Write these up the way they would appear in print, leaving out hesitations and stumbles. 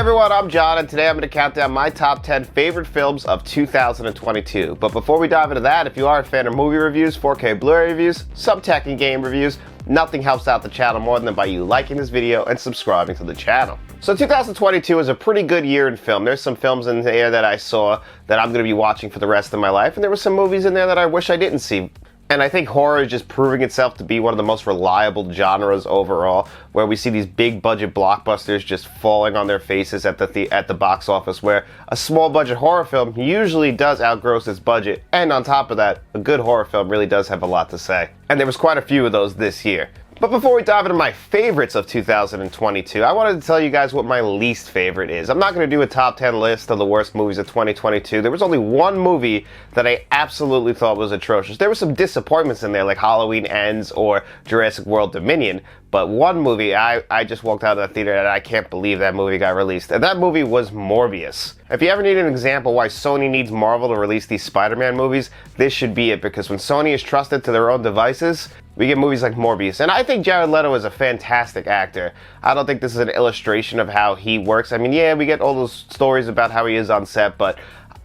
everyone, I'm John, and today I'm going to count down my top 10 favorite films of 2022. But before we dive into that, if you are a fan of movie reviews, 4K Blu-ray reviews, some tech and game reviews, nothing helps out the channel more than by you liking this video and subscribing to the channel. So 2022 was a pretty good year in film. There's some films in there that I saw that I'm going to be watching for the rest of my life, and there were some movies in there that I wish I didn't see. And I think horror is just proving itself to be one of the most reliable genres overall, where we see these big budget blockbusters just falling on their faces at the box office, where a small budget horror film usually does outgross its budget. And on top of that, a good horror film really does have a lot to say. And there was quite a few of those this year. But before we dive into my favorites of 2022, I wanted to tell you guys what my least favorite is. I'm not going to do a top 10 list of the worst movies of 2022. There was only one movie that I absolutely thought was atrocious. There were some disappointments in there, like Halloween Ends or Jurassic World Dominion. But one movie, I just walked out of the theater and I can't believe that movie got released. And that movie was Morbius. If you ever need an example why Sony needs Marvel to release these Spider-Man movies, this should be it. Because when Sony is trusted to their own devices, we get movies like Morbius. And I think Jared Leto is a fantastic actor. I don't think this is an illustration of how he works. I mean, yeah, we get all those stories about how he is on set, but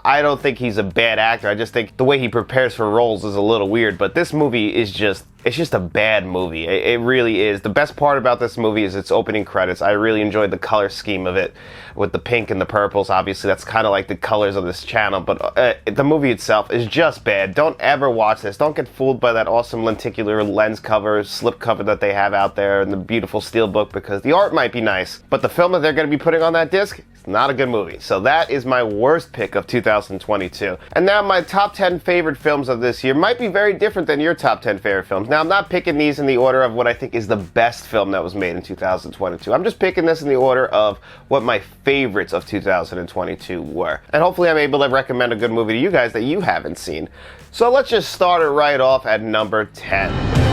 I don't think he's a bad actor. I just think the way he prepares for roles is a little weird. But this movie is it's just a bad movie. It really is. The best part about this movie is its opening credits. I really enjoyed the color scheme of it with the pink and the purples. Obviously, that's kind of like the colors of this channel. But the movie itself is just bad. Don't ever watch this. Don't get fooled by that awesome lenticular lens cover, slip cover that they have out there and the beautiful steelbook, because the art might be nice, but the film that they're going to be putting on that disc, not a good movie. So that is my worst pick of 2022. And now my top 10 favorite films of this year might be very different than your top 10 favorite films. Now I'm not picking these in the order of what I think is the best film that was made in 2022. I'm just picking this in the order of what my favorites of 2022 were. And hopefully I'm able to recommend a good movie to you guys that you haven't seen. So let's just start it right off at number 10.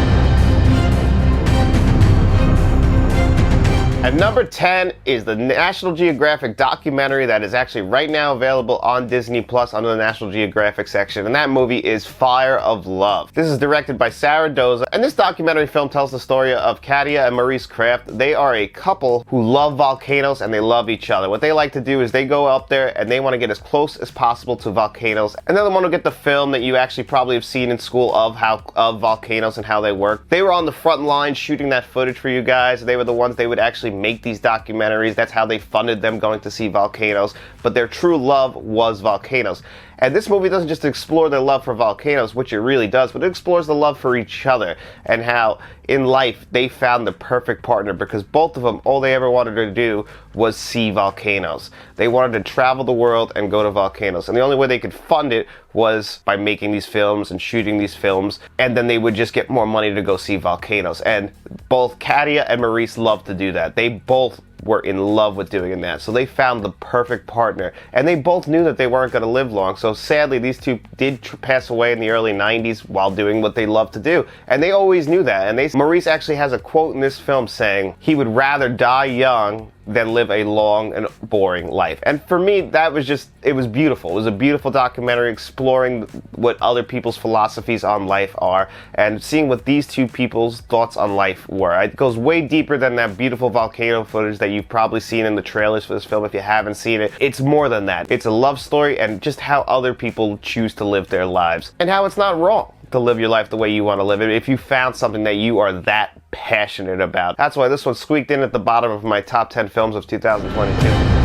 At number 10 is the National Geographic documentary that is actually right now available on Disney Plus under the National Geographic section, and that movie is Fire of Love. This is directed by Sarah Doza, and this documentary film tells the story of Katia and Maurice Kraft. They are a couple who love volcanoes and they love each other. What they like to do is they go up there and they want to get as close as possible to volcanoes, and then they want to get the film that you actually probably have seen in school of volcanoes and how they work. They were on the front line shooting that footage for you guys. They were the ones they would actually make these documentaries. That's how they funded them going to see volcanoes. But their true love was volcanoes. And this movie doesn't just explore their love for volcanoes, which it really does, but it explores the love for each other and how in life they found the perfect partner, because both of them, all they ever wanted to do was see volcanoes. They wanted to travel the world and go to volcanoes. And the only way they could fund it was by making these films and shooting these films. And then they would just get more money to go see volcanoes. And both Katia and Maurice loved to do that. They both were in love with doing that. So they found the perfect partner. And they both knew that they weren't going to live long. So sadly, these two did pass away in the early 90s while doing what they loved to do. And they always knew that. And Maurice actually has a quote in this film saying he would rather die young than live a long and boring life. And for me, that was it was beautiful. It was a beautiful documentary exploring what other people's philosophies on life are and seeing what these two people's thoughts on life were. It goes way deeper than that beautiful volcano footage that you've probably seen in the trailers for this film if you haven't seen it. It's more than that. It's a love story and just how other people choose to live their lives and how it's not wrong to live your life the way you want to live it if you found something that you are that passionate about. That's why this one squeaked in at the bottom of my top 10 films of 2022.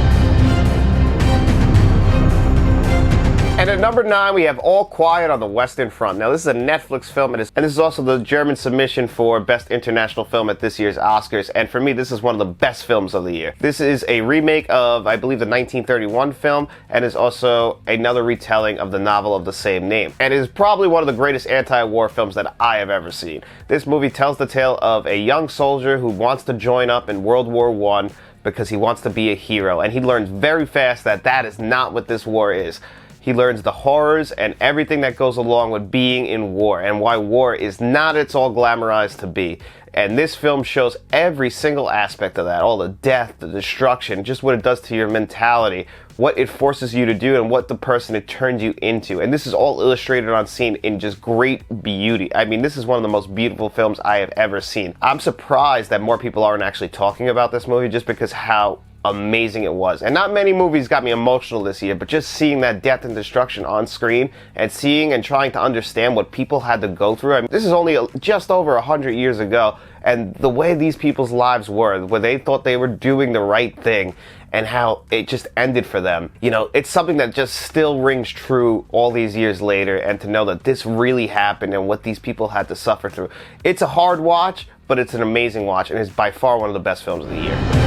And at number 9, we have All Quiet on the Western Front. Now, this is a Netflix film, and this is also the German submission for Best International Film at this year's Oscars. And for me, this is one of the best films of the year. This is a remake of, I believe, the 1931 film, and is also another retelling of the novel of the same name. And it is probably one of the greatest anti-war films that I have ever seen. This movie tells the tale of a young soldier who wants to join up in World War I because he wants to be a hero. And he learns very fast that that is not what this war is. He learns the horrors and everything that goes along with being in war and why war is not it's all glamorized to be. And this film shows every single aspect of that, all the death, the destruction, just what it does to your mentality, what it forces you to do, and what the person it turns you into. And this is all illustrated on scene in just great beauty. I mean, this is one of the most beautiful films I have ever seen. I'm surprised that more people aren't actually talking about this movie just because how amazing it was. And not many movies got me emotional this year, but just seeing that death and destruction on screen and seeing and trying to understand what people had to go through. I mean, this is only just over 100 years ago, and the way these people's lives were, where they thought they were doing the right thing, and how it just ended for them. You know, it's something that just still rings true all these years later, and to know that this really happened and what these people had to suffer through. It's a hard watch, but it's an amazing watch, and it's by far one of the best films of the year.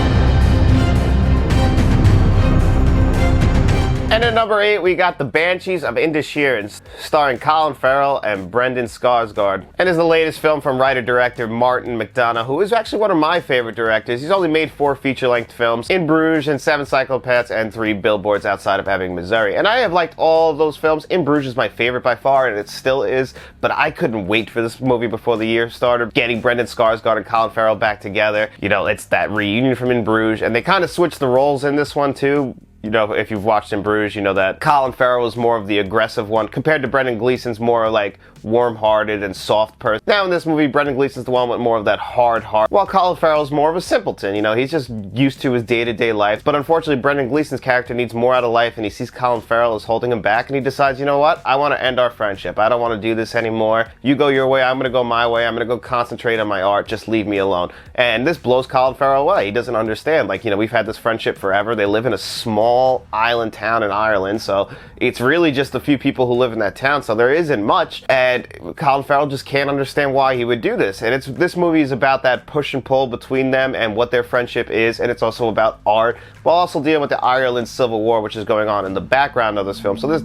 And at number 8, we got The Banshees of Inisherin, starring Colin Farrell and Brendan Skarsgård. And is the latest film from writer-director Martin McDonagh, who is actually one of my favorite directors. He's only made 4 feature-length films, In Bruges and 7 Psychopaths and 3 Billboards Outside of Ebbing, Missouri. And I have liked all of those films. In Bruges is my favorite by far, and it still is. But I couldn't wait for this movie before the year started. Getting Brendan Skarsgård and Colin Farrell back together. You know, it's that reunion from In Bruges. And they kind of switched the roles in this one, too. You know, if you've watched In Bruges, you know that Colin Farrell was more of the aggressive one, compared to Brendan Gleeson's more like warm-hearted and soft person. Now in this movie, Brendan Gleeson's the one with more of that hard heart, while Colin Farrell's more of a simpleton. You know, he's just used to his day-to-day life. But unfortunately, Brendan Gleeson's character needs more out of life, and he sees Colin Farrell as holding him back, and he decides, you know what, I want to end our friendship. I don't want to do this anymore. You go your way, I'm going to go my way. I'm going to go concentrate on my art. Just leave me alone. And this blows Colin Farrell away. He doesn't understand. Like, you know, we've had this friendship forever. They live in a small island town in Ireland, so it's really just a few people who live in that town, so there isn't much, and Colin Farrell just can't understand why he would do this. And this movie is about that push and pull between them and what their friendship is, and it's also about art, while also dealing with the Ireland Civil War, which is going on in the background of this film. So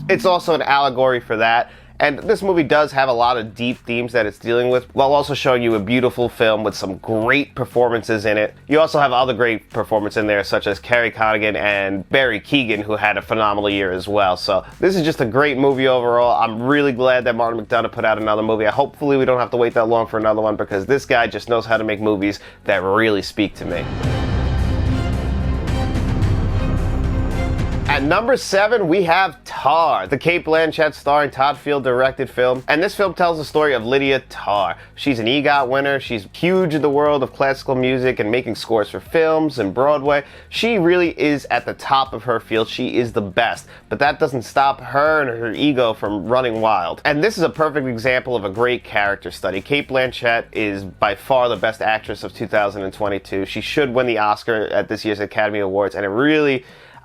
it's also an allegory for that. And this movie does have a lot of deep themes that it's dealing with, while also showing you a beautiful film with some great performances in it. You also have other great performances in there, such as Carey Connigan and Barry Keoghan, who had a phenomenal year as well. So this is just a great movie overall. I'm really glad that Martin McDonagh put out another movie. Hopefully we don't have to wait that long for another one, because this guy just knows how to make movies that really speak to me. At number 7, we have Tar, the Cate Blanchett starring Todd Field directed film. And this film tells the story of Lydia Tarr. She's an EGOT winner. She's huge in the world of classical music and making scores for films and Broadway. She really is at the top of her field. She is the best. But that doesn't stop her and her ego from running wild. And this is a perfect example of a great character study. Cate Blanchett is by far the best actress of 2022. She should win the Oscar at this year's Academy Awards. And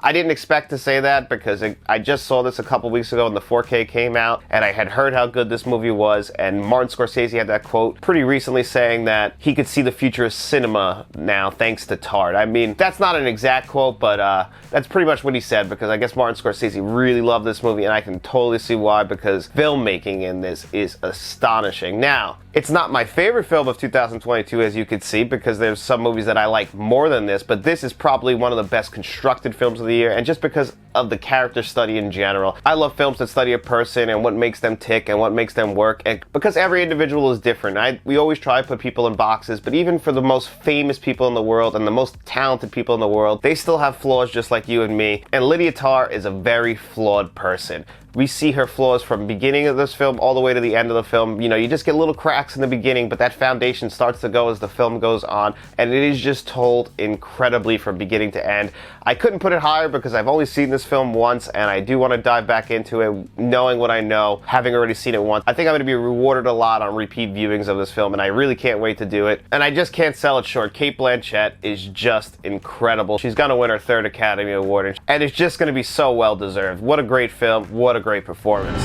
I didn't expect to say that, because I just saw this a couple weeks ago when the 4K came out, and I had heard how good this movie was, and Martin Scorsese had that quote pretty recently saying that he could see the future of cinema now thanks to Tar. I mean, that's not an exact quote, but that's pretty much what he said, because I guess Martin Scorsese really loved this movie, and I can totally see why, because filmmaking in this is astonishing. Now, it's not my favorite film of 2022, as you could see, because there's some movies that I like more than this, but this is probably one of the best constructed films of the year, and just because of the character study in general. I love films that study a person and what makes them tick and what makes them work, and because every individual is different. We always try to put people in boxes, but even for the most famous people in the world and the most talented people in the world, they still have flaws just like you and me, and Lydia Tarr is a very flawed person. We see her flaws from the beginning of this film all the way to the end of the film. You know, you just get little cracks in the beginning, but that foundation starts to go as the film goes on, and it is just told incredibly from beginning to end. I couldn't put it higher because I've only seen this film once, and I do want to dive back into it knowing what I know, having already seen it once. I think I'm going to be rewarded a lot on repeat viewings of this film, and I really can't wait to do it. And I just can't sell it short. Cate Blanchett is just incredible. She's going to win her 3rd Academy Award, and it's just going to be so well deserved. What a great film. What a great performance.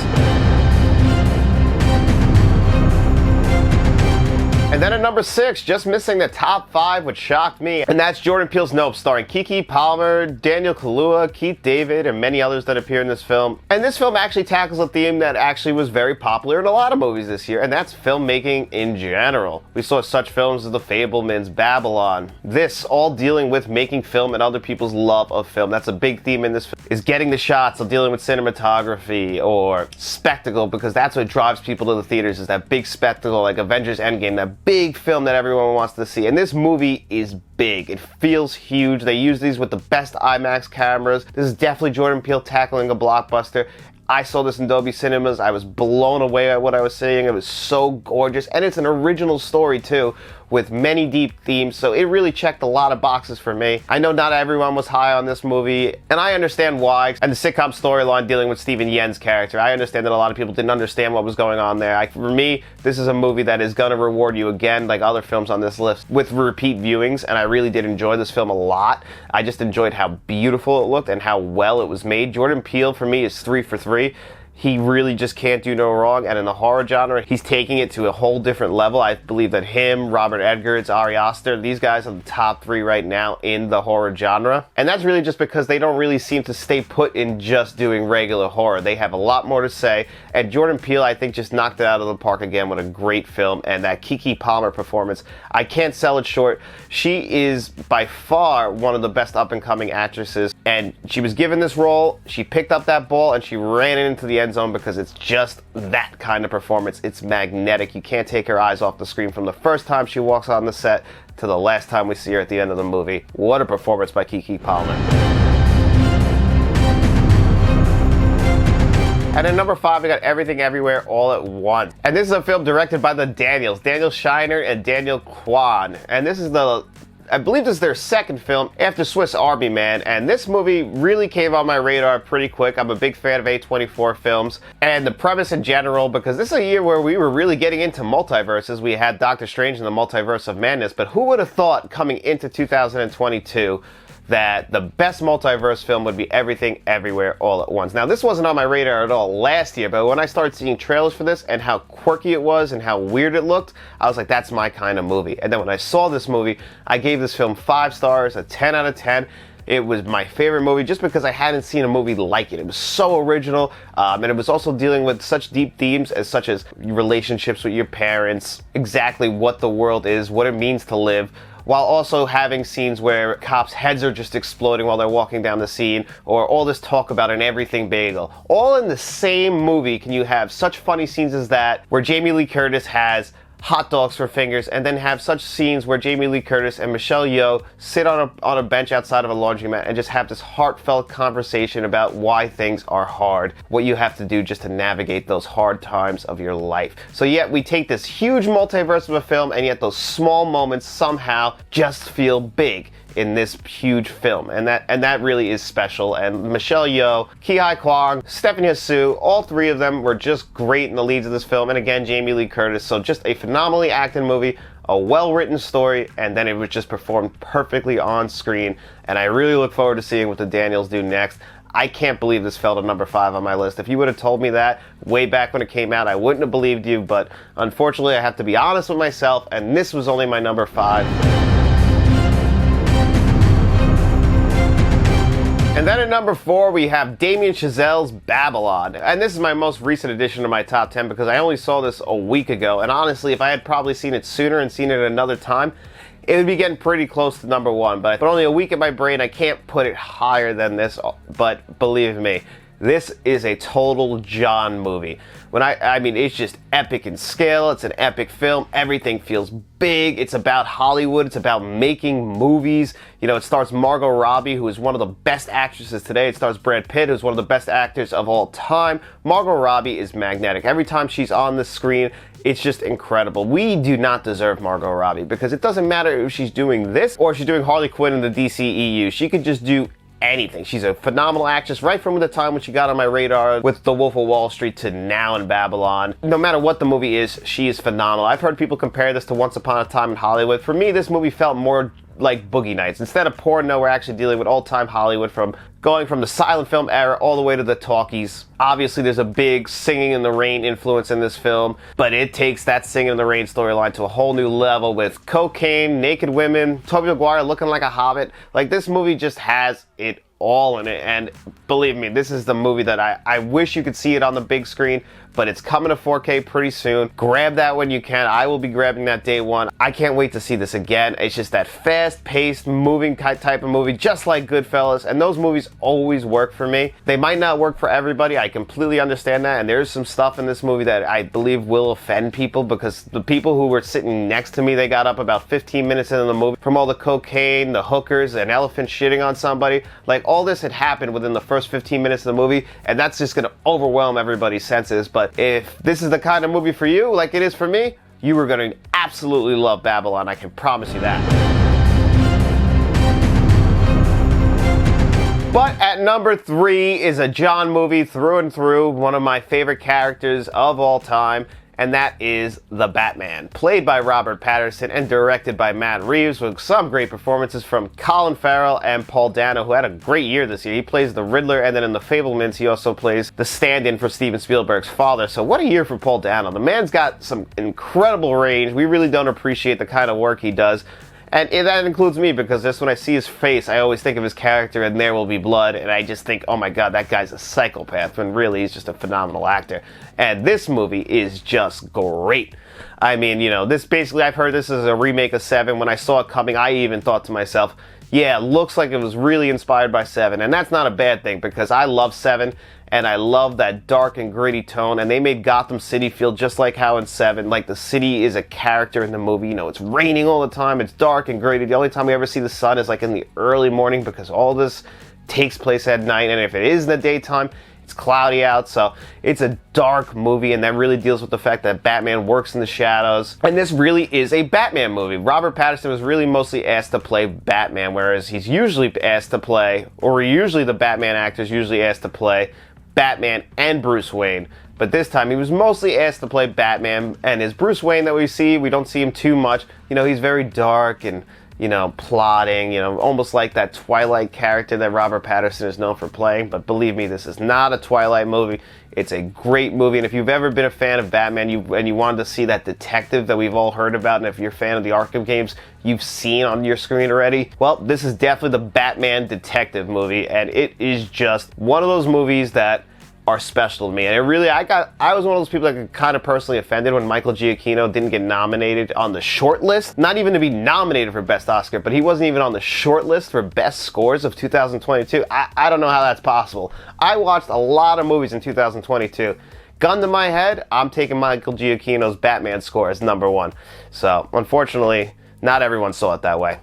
And then at number 6, just missing the top 5, which shocked me, and that's Jordan Peele's Nope, starring Keke Palmer, Daniel Kaluuya, Keith David, and many others that appear in this film. And this film actually tackles a theme that actually was very popular in a lot of movies this year, and that's filmmaking in general. We saw such films as The Fabelmans, Babylon, this all dealing with making film and other people's love of film. That's a big theme in this film, is getting the shots of dealing with cinematography or spectacle, because that's what drives people to the theaters, is that big spectacle like Avengers Endgame, that big film that everyone wants to see. And this movie is big. It feels huge. They use these with the best IMAX cameras. This is definitely Jordan Peele tackling a blockbuster. I saw this in Dolby Cinemas. I was blown away at what I was seeing. It was so gorgeous. And it's an original story, too, with many deep themes, so it really checked a lot of boxes for me. I know not everyone was high on this movie, and I understand why. And the sitcom storyline dealing with Steven Yeun's character, I understand that a lot of people didn't understand what was going on there. For me, this is a movie that is going to reward you again, like other films on this list, with repeat viewings, and I really did enjoy this film a lot. I just enjoyed how beautiful it looked and how well it was made. Jordan Peele, for me, is 3 for 3. He really just can't do no wrong, and in the horror genre, he's taking it to a whole different level. I believe that him, Robert Eggers, Ari Aster, these guys are the top 3 right now in the horror genre. And that's really just because they don't really seem to stay put in just doing regular horror. They have a lot more to say, and Jordan Peele, I think, just knocked it out of the park again with a great film, and that Keke Palmer performance, I can't sell it short. She is by far one of the best up-and-coming actresses, and she was given this role, she picked up that ball, and she ran it into the end zone because it's just that kind of performance. It's magnetic. You can't take her eyes off the screen from the first time she walks on the set to the last time we see her at the end of the movie. What a performance by Keke Palmer. And at number 5, we got Everything Everywhere All at Once. And this is a film directed by the Daniels, Daniel Scheinert and Daniel Kwan. And this is I believe this is their second film after Swiss Army Man, and this movie really came on my radar pretty quick. I'm a big fan of A24 films, and the premise in general, because this is a year where we were really getting into multiverses. We had Doctor Strange and the Multiverse of Madness, but who would have thought coming into 2022 that the best multiverse film would be Everything Everywhere All at Once. Now, this wasn't on my radar at all last year, but when I started seeing trailers for this and how quirky it was and how weird it looked, I was like, that's my kind of movie. And then when I saw this movie, I gave this film 5 stars, a 10 out of 10. It was my favorite movie just because I hadn't seen a movie like it. It was so original, and it was also dealing with such deep themes such as relationships with your parents, exactly what the world is, what it means to live, while also having scenes where cops' heads are just exploding while they're walking down the scene, or all this talk about an everything bagel. All in the same movie can you have such funny scenes as that, where Jamie Lee Curtis has hot dogs for fingers, and then have such scenes where Jamie Lee Curtis and Michelle Yeoh sit on a bench outside of a laundromat and just have this heartfelt conversation about why things are hard, what you have to do just to navigate those hard times of your life. So yet we take this huge multiverse of a film, and yet those small moments somehow just feel big in this huge film, and that really is special. And Michelle Yeoh, Ki-Hai Kwan, Stephanie Hsu, all 3 of them were just great in the leads of this film, and again, Jamie Lee Curtis. So just a phenomenally acted movie, a well-written story, and then it was just performed perfectly on screen, and I really look forward to seeing what the Daniels do next. I can't believe this fell to number 5 on my list. If you would have told me that way back when it came out, I wouldn't have believed you, but unfortunately I have to be honest with myself, and this was only my number 5. And then at number 4, we have Damien Chazelle's Babylon. And this is my most recent addition to my top 10 because I only saw this a week ago. And honestly, if I had probably seen it sooner and seen it another time, it would be getting pretty close to number 1. But only a week in my brain, I can't put it higher than this. But believe me, this is a total John movie. I mean, it's just epic in scale. It's an epic film. Everything feels big. It's about Hollywood. It's about making movies. You know, it stars Margot Robbie, who is one of the best actresses today. It stars Brad Pitt, who's one of the best actors of all time. Margot Robbie is magnetic. Every time she's on the screen, it's just incredible. We do not deserve Margot Robbie because it doesn't matter if she's doing this or she's doing Harley Quinn in the DCEU. She could just do anything. She's a phenomenal actress right from the time when she got on my radar with The Wolf of Wall Street to now in Babylon. No matter what the movie is, she is phenomenal. I've heard people compare this to Once Upon a Time in Hollywood. For me, this movie felt more like Boogie Nights. Instead of porno, we're actually dealing with old-time Hollywood, going from the silent film era all the way to the talkies. Obviously, there's a big Singing in the Rain influence in this film, but it takes that Singing in the Rain storyline to a whole new level with cocaine, naked women, Tobey Maguire looking like a hobbit. Like, this movie just has it all in it, and believe me, this is the movie that I wish you could see it on the big screen, but it's coming to 4K pretty soon. Grab that when you can. I will be grabbing that day one. I can't wait to see this again. It's just that fast-paced, moving type of movie, just like Goodfellas, and those movies always work for me. They might not work for everybody. I completely understand that, and there's some stuff in this movie that I believe will offend people, because the people who were sitting next to me, they got up about 15 minutes into the movie from all the cocaine, the hookers, an elephant shitting on somebody. Like, all this had happened within the first 15 minutes of the movie, and that's just going to overwhelm everybody's senses. But if this is the kind of movie for you, like it is for me, you are going to absolutely love Babylon, I can promise you that. But at number 3 is a John movie through and through, one of my favorite characters of all time, and that is The Batman, played by Robert Pattinson and directed by Matt Reeves, with some great performances from Colin Farrell and Paul Dano, who had a great year this year. He plays the Riddler, and then in The Fabelmans, he also plays the stand-in for Steven Spielberg's father. So what a year for Paul Dano. The man's got some incredible range. We really don't appreciate the kind of work he does. And that includes me, because just when I see his face, I always think of his character in There Will Be Blood, and I just think, oh my god, that guy's a psychopath, when really he's just a phenomenal actor. And this movie is just great. I mean, you know, this basically, I've heard this is a remake of 7. When I saw it coming, I even thought to myself, yeah, it looks like it was really inspired by 7, and that's not a bad thing, because I love 7, and I love that dark and gritty tone, and they made Gotham City feel just like how in 7, like the city is a character in the movie. You know, it's raining all the time, it's dark and gritty. The only time we ever see the sun is like in the early morning, because all this takes place at night, and if it is in the daytime, it's cloudy out. So it's a dark movie, and that really deals with the fact that Batman works in the shadows. And this really is a Batman movie. Robert Pattinson was really mostly asked to play Batman, whereas he's usually asked to play, or usually the Batman actor's usually asked to play Batman and Bruce Wayne. But this time he was mostly asked to play Batman, and his Bruce Wayne that we don't see him too much. You know, he's very dark and, you know, plotting, you know, almost like that Twilight character that Robert Pattinson is known for playing. But believe me, this is not a Twilight movie. It's a great movie, and if you've ever been a fan of Batman and you wanted to see that detective that we've all heard about, and if you're a fan of the Arkham games you've seen on your screen already, well, this is definitely the Batman detective movie, and it is just one of those movies that are special to me. And it really, I was one of those people that got kind of personally offended when Michael Giacchino didn't get nominated on the short list. Not even to be nominated for Best Oscar, but he wasn't even on the short list for Best Scores of 2022. I don't know how that's possible. I watched a lot of movies in 2022. Gun to my head, I'm taking Michael Giacchino's Batman score as number 1. So, unfortunately, not everyone saw it that way.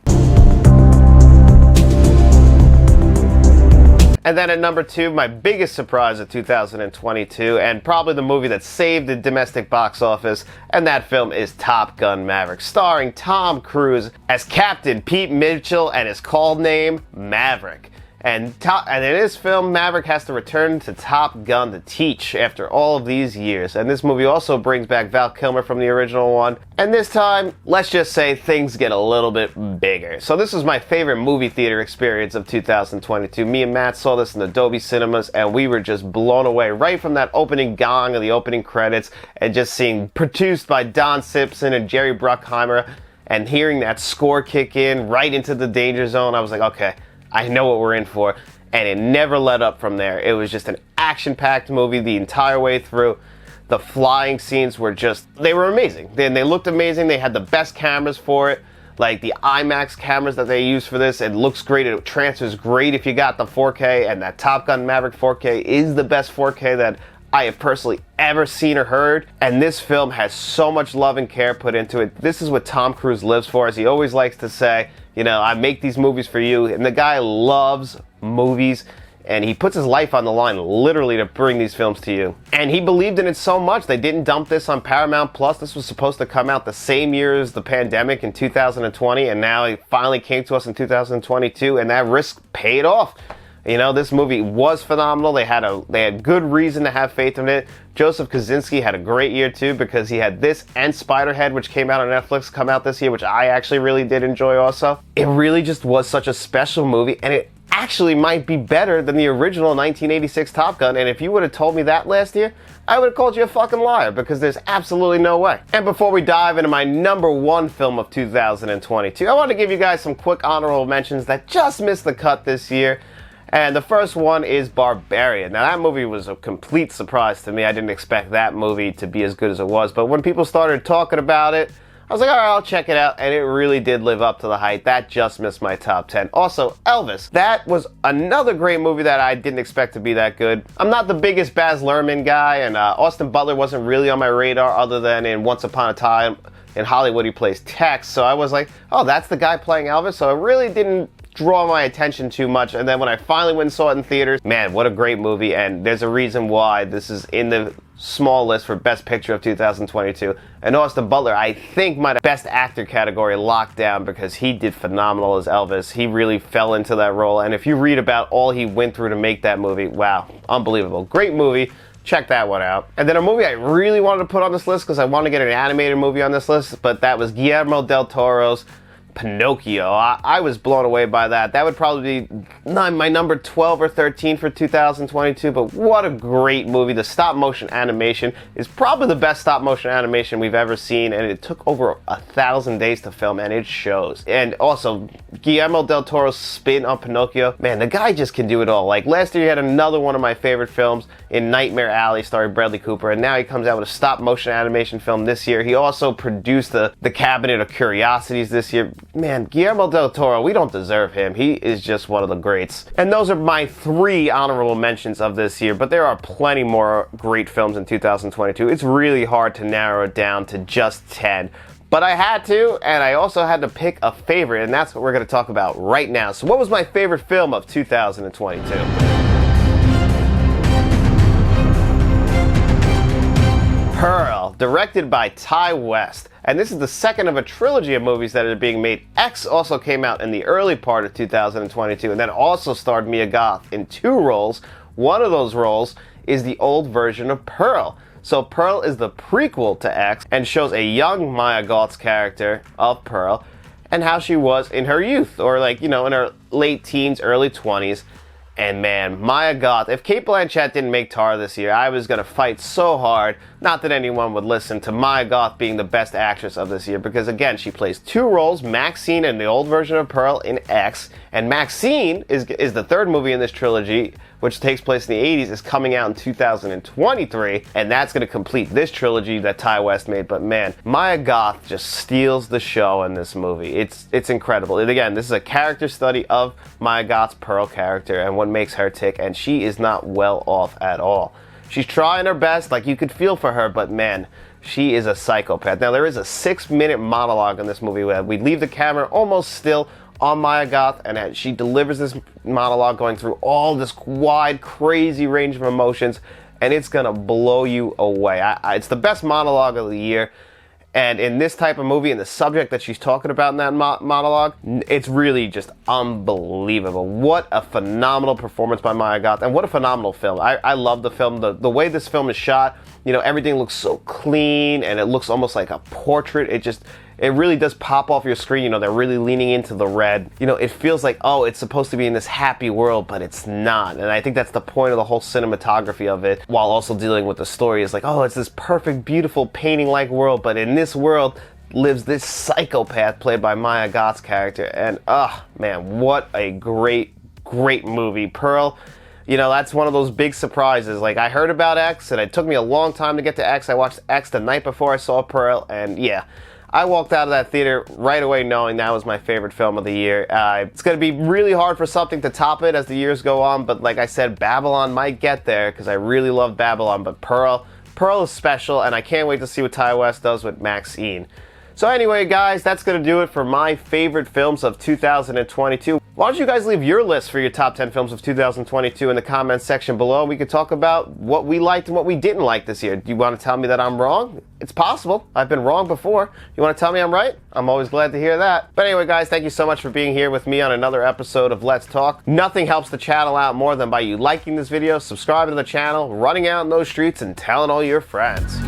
And then at number 2, my biggest surprise of 2022, and probably the movie that saved the domestic box office, and that film is Top Gun Maverick, starring Tom Cruise as Captain Pete Mitchell and his call name, Maverick. And in this film, Maverick has to return to Top Gun to teach after all of these years. And this movie also brings back Val Kilmer from the original one. And this time, let's just say things get a little bit bigger. So this was my favorite movie theater experience of 2022. Me and Matt saw this in the Dolby Cinemas, and we were just blown away right from that opening gong of the opening credits, and just seeing produced by Don Simpson and Jerry Bruckheimer, and hearing that score kick in right into the danger zone. I was like, okay, I know what we're in for, and it never let up from there. It was just an action-packed movie the entire way through. The flying scenes were they were amazing. They looked amazing. They had the best cameras for it, like the IMAX cameras that they used for this. It looks great. It transfers great if you got the 4K, and that Top Gun Maverick 4K is the best 4K that I have personally ever seen or heard. And this film has so much love and care put into it. This is what Tom Cruise lives for, as he always likes to say. You know, I make these movies for you. And the guy loves movies, and he puts his life on the line literally to bring these films to you. And he believed in it so much, they didn't dump this on Paramount Plus. This was supposed to come out the same year as the pandemic in 2020, and now it finally came to us in 2022, and that risk paid off. You know, this movie was phenomenal. They had good reason to have faith in it. Joseph Kosinski had a great year too, because he had this and Spiderhead, which came out on Netflix, come out this year, which I actually really did enjoy also. It really just was such a special movie, and it actually might be better than the original 1986 Top Gun. And if you would have told me that last year, I would have called you a fucking liar, because there's absolutely no way. And before we dive into my number 1 film of 2022, I want to give you guys some quick honorable mentions that just missed the cut this year. And the first one is Barbarian. Now, that movie was a complete surprise to me. I didn't expect that movie to be as good as it was. But when people started talking about it, I was like, all right, I'll check it out. And it really did live up to the hype. That just missed my top 10. Also, Elvis. That was another great movie that I didn't expect to be that good. I'm not the biggest Baz Luhrmann guy, and Austin Butler wasn't really on my radar other than in Once Upon a Time in Hollywood he plays Tex. So I was like, oh, that's the guy playing Elvis? So it really didn't draw my attention too much. And then when I finally went and saw it in theaters, man, what a great movie. And there's a reason why this is in the small list for Best Picture of 2022. And Austin Butler, I think, might have Best Actor category locked down because he did phenomenal as Elvis. He really fell into that role. And if you read about all he went through to make that movie, wow, unbelievable. Great movie. Check that one out. And then a movie I really wanted to put on this list because I wanted to get an animated movie on this list, but that was Guillermo del Toro's Pinocchio. I was blown away by that. That would probably be my number 12 or 13 for 2022, but what a great movie. The stop motion animation is probably the best stop motion animation we've ever seen, and it took over 1,000 days to film, and it shows. And also, Guillermo del Toro's spin on Pinocchio, man, the guy just can do it all. Like last year he had another one of my favorite films in Nightmare Alley starring Bradley Cooper, and now he comes out with a stop motion animation film this year. He also produced the Cabinet of Curiosities this year. Man, Guillermo del Toro, we don't deserve him. He is just one of the greats. And those are my 3 honorable mentions of this year, but there are plenty more great films in 2022. It's really hard to narrow it down to just 10. But I had to, and I also had to pick a favorite, and that's what we're going to talk about right now. So what was my favorite film of 2022? Pearl, directed by Ty West. And this is the second of a trilogy of movies that are being made. X also came out in the early part of 2022 and then also starred Mia Goth in 2 roles. One of those roles is the old version of Pearl. So Pearl is the prequel to X and shows a young Mia Goth's character of Pearl and how she was in her youth, or in her late teens, early 20s. And man, Mia Goth, if Cate Blanchett didn't make Tar this year, I was going to fight so hard, not that anyone would listen, to Mia Goth being the best actress of this year, because again, she plays 2 roles, Maxine in the old version of Pearl in X, and Maxine is the 3rd movie in this trilogy, which takes place in the 80s, is coming out in 2023, and that's going to complete this trilogy that Ty West made. But man, Mia Goth just steals the show in this movie. It's incredible. And again, this is a character study of Mia Goth's Pearl character and what makes her tick, and she is not well off at all. She's trying her best, like you could feel for her, but man, she is a psychopath. Now, there is a 6-minute monologue in this movie where we leave the camera almost still on Mia Goth, and she delivers this monologue going through all this wide, crazy range of emotions, and it's gonna blow you away. It's the best monologue of the year, and in this type of movie, and the subject that she's talking about in that monologue, it's really just unbelievable. What a phenomenal performance by Mia Goth, and what a phenomenal film. I love the film. The way this film is shot, everything looks so clean, and it looks almost like a portrait. It really does pop off your screen. They're really leaning into the red. It feels like, oh, it's supposed to be in this happy world, but it's not. And I think that's the point of the whole cinematography of it, while also dealing with the story. Is like, oh, it's this perfect, beautiful, painting-like world, but in this world lives this psychopath played by Mia Goth's character. And, man, what a great, great movie. Pearl, that's one of those big surprises. Like, I heard about X, and it took me a long time to get to X. I watched X the night before I saw Pearl, and yeah, I walked out of that theater right away knowing that was my favorite film of the year. It's going to be really hard for something to top it as the years go on, but like I said, Babylon might get there because I really love Babylon, but Pearl is special, and I can't wait to see what Ty West does with Maxine. So anyway, guys, that's going to do it for my favorite films of 2022. Why don't you guys leave your list for your top 10 films of 2022 in the comments section below? We could talk about what we liked and what we didn't like this year. Do you want to tell me that I'm wrong? It's possible. I've been wrong before. You want to tell me I'm right? I'm always glad to hear that. But anyway, guys, thank you so much for being here with me on another episode of Let's Talk. Nothing helps the channel out more than by you liking this video, subscribing to the channel, running out in those streets, and telling all your friends.